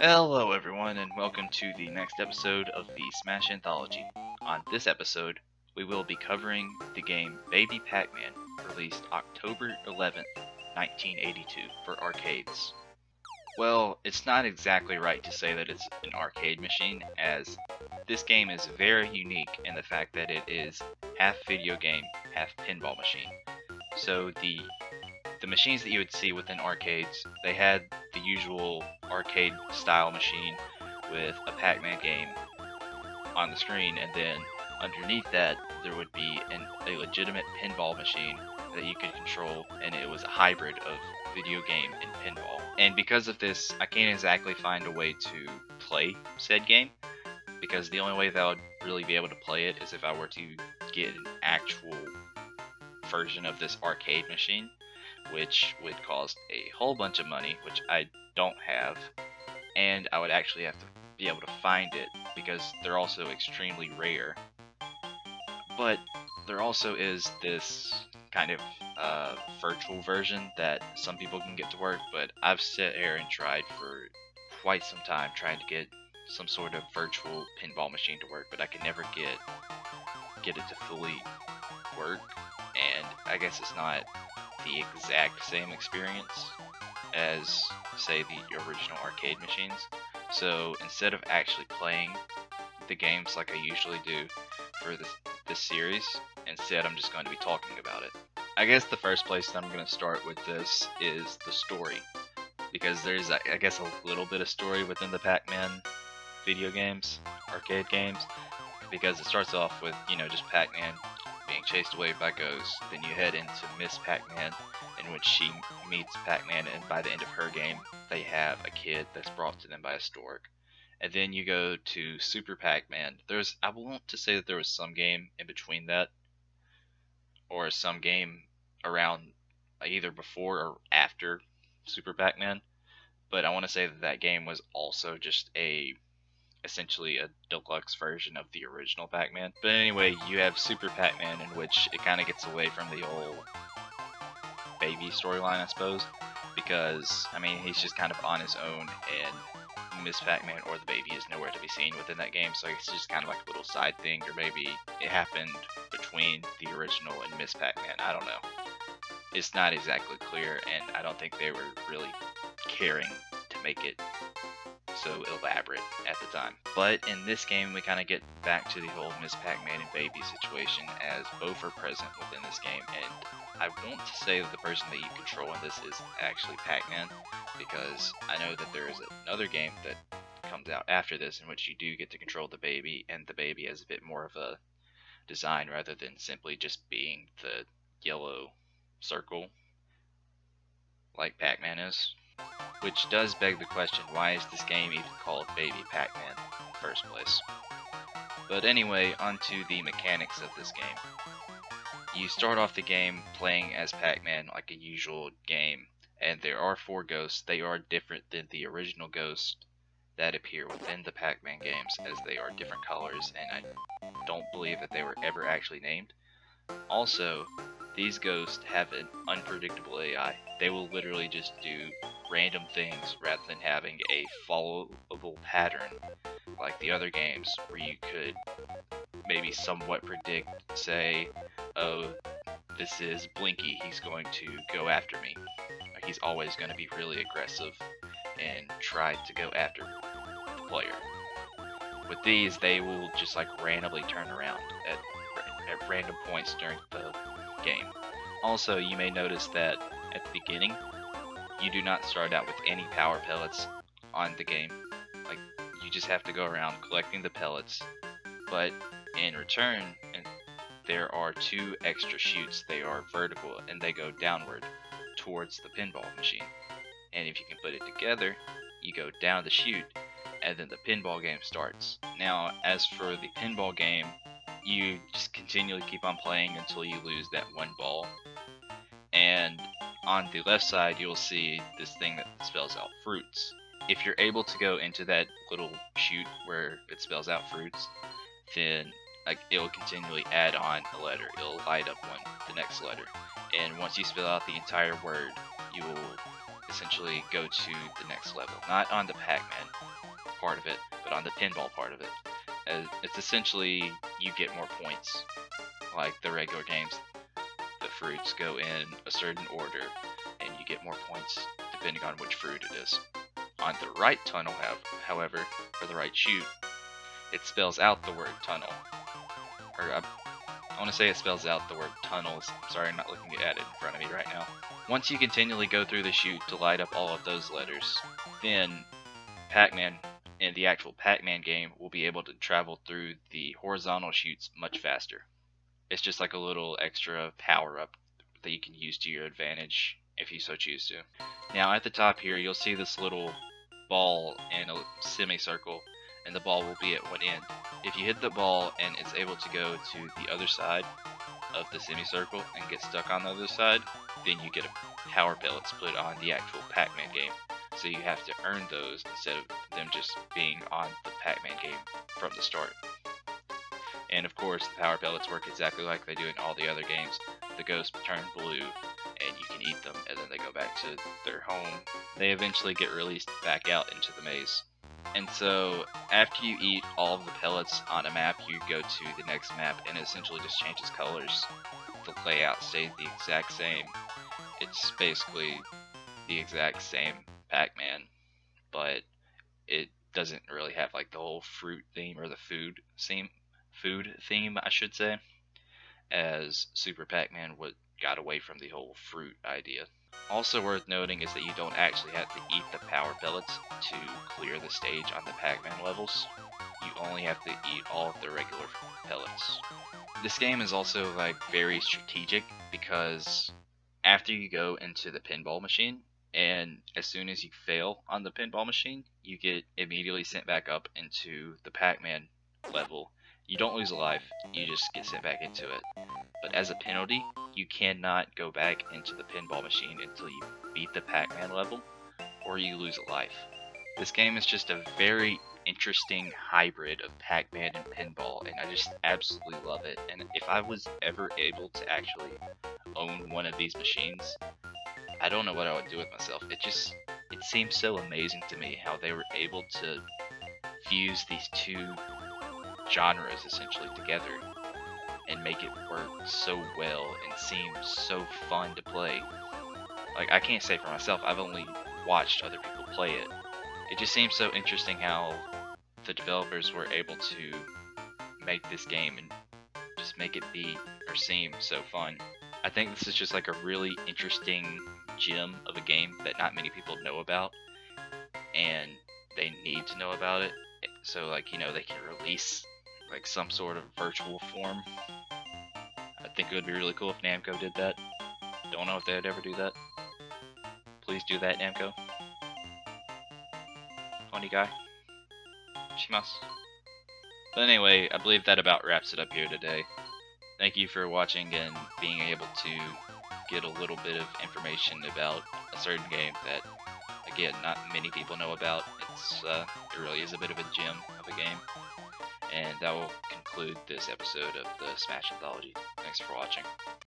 Hello everyone and welcome to the next episode of the Smash Anthology. On this episode, we will be covering the game Baby Pac-Man, released October 11th, 1982 for arcades. Well, it's not exactly right to say that it's an arcade machine, as this game is very unique in the fact that it is half video game, half pinball machine. So the machines that you would see within arcades, they had the usual arcade style machine with a Pac-Man game on the screen, and then underneath that there would be a legitimate pinball machine that you could control, and it was a hybrid of video game and pinball. And because of this, I can't exactly find a way to play said game, because the only way that I would really be able to play it is if I were to get an actual version of this arcade machine, which would cost a whole bunch of money, which I don't have, and I would actually have to be able to find it because they're also extremely rare. But there also is this kind of virtual version that some people can get to work, but I've sat here and tried for quite some time trying to get some sort of virtual pinball machine to work, but I can never get it to fully work, and I guess it's not the exact same experience as, say, the original arcade machines. So instead of actually playing the games like I usually do for this series, instead I'm just going to be talking about it. I guess the first place that I'm going to start with this is the story, because there's, I guess, a little bit of story within the Pac-Man video games, arcade games, because it starts off with, just Pac-Man being chased away by ghosts. Then you head into Miss Pac-Man, in which she meets Pac-Man, and by the end of her game, they have a kid that's brought to them by a stork. And then you go to Super Pac-Man. I want to say that there was some game in between that, or some game around either before or after Super Pac-Man. But I want to say that that game was also just essentially a deluxe version of the original Pac-Man. But anyway, you have Super Pac-Man, in which it kind of gets away from the whole baby storyline, I suppose, because, I mean, he's just kind of on his own, and Miss Pac-Man or the baby is nowhere to be seen within that game, so it's just kind of like a little side thing, or maybe it happened between the original and Miss Pac-Man, I don't know. It's not exactly clear, and I don't think they were really caring to make it so elaborate at the time. But in this game, we kind of get back to the whole Miss Pac-Man and Baby situation, as both are present within this game, and I want to say that the person that you control in this is actually Pac-Man, because I know that there is another game that comes out after this in which you do get to control the baby, and the baby has a bit more of a design rather than simply just being the yellow circle like Pac-Man is. Which does beg the question, why is this game even called Baby Pac-Man in the first place? But anyway, onto the mechanics of this game. You start off the game playing as Pac-Man like a usual game, and there are 4 ghosts. They are different than the original ghosts that appear within the Pac-Man games, as they are different colors, and I don't believe that they were ever actually named. Also, these ghosts have an unpredictable AI. They will literally just do random things rather than having a followable pattern like the other games, where you could maybe somewhat predict, say, oh, this is Blinky, he's going to go after me. He's always going to be really aggressive and try to go after the player. With these, they will just like randomly turn around at random points during the game. Also, you may notice that at the beginning, you do not start out with any power pellets on the game. Like, you just have to go around collecting the pellets, but in return, there are 2 extra chutes. They are vertical, and they go downward towards the pinball machine. And if you can put it together, you go down the chute, and then the pinball game starts. Now, as for the pinball game, you just continually keep on playing until you lose that 1 ball. And on the left side, you'll see this thing that spells out fruits. If you're able to go into that little chute where it spells out fruits, then it'll continually add on a letter. It'll light up the next letter. And once you spell out the entire word, you will essentially go to the next level. Not on the Pac-Man part of it, but on the pinball part of it. It's essentially you get more points. Like the regular games, the fruits go in a certain order, and you get more points depending on which fruit it is. On the right tunnel, however, or the right chute, it spells out the word tunnel. Or I want to say it spells out the word tunnels. I'm sorry, I'm not looking at it in front of me right now. Once you continually go through the chute to light up all of those letters, then Pac-Man in the actual Pac-Man game will be able to travel through the horizontal chutes much faster. It's just like a little extra power-up that you can use to your advantage if you so choose to. Now at the top here, you'll see this little ball in a semicircle, and the ball will be at one end. If you hit the ball and it's able to go to the other side of the semicircle and get stuck on the other side, then you get a power pellets put on the actual Pac-Man game. So you have to earn those instead of them just being on the Pac-Man game from the start. And of course, the power pellets work exactly like they do in all the other games. The ghosts turn blue, and you can eat them, and then they go back to their home. They eventually get released back out into the maze. And so, after you eat all of the pellets on a map, you go to the next map, and it essentially just changes colors. The layout stays the exact same. It's basically the exact same Pac-Man, but it doesn't really have like the whole fruit theme or the food theme, I should say, as Super Pac-Man got away from the whole fruit idea. Also worth noting is that you don't actually have to eat the power pellets to clear the stage on the Pac-Man levels. You only have to eat all of the regular pellets. This game is also like very strategic because after you go into the pinball machine, and as soon as you fail on the pinball machine, you get immediately sent back up into the Pac-Man level. You don't lose a life, you just get sent back into it. But as a penalty, you cannot go back into the pinball machine until you beat the Pac-Man level, or you lose a life. This game is just a very interesting hybrid of Pac-Man and pinball, and I just absolutely love it. And if I was ever able to actually own one of these machines, I don't know what I would do with myself. It seems so amazing to me how they were able to fuse these two genres essentially together and make it work so well and seem so fun to play. Like, I can't say for myself, I've only watched other people play it. It just seems so interesting how the developers were able to make this game and just make it be or seem so fun. I think this is just like a really interesting gem of a game that not many people know about, and they need to know about it, so like, you know, they can release like some sort of virtual form. I think it would be really cool if Namco did that. Don't know if they'd ever do that. Please do that, Namco. Onigai. Shimasu. But anyway, I believe that about wraps it up here today. Thank you for watching and being able to get a little bit of information about a certain game that, again, not many people know about. It really is a bit of a gem of a game. And that will conclude this episode of the Smash Anthology. Thanks for watching.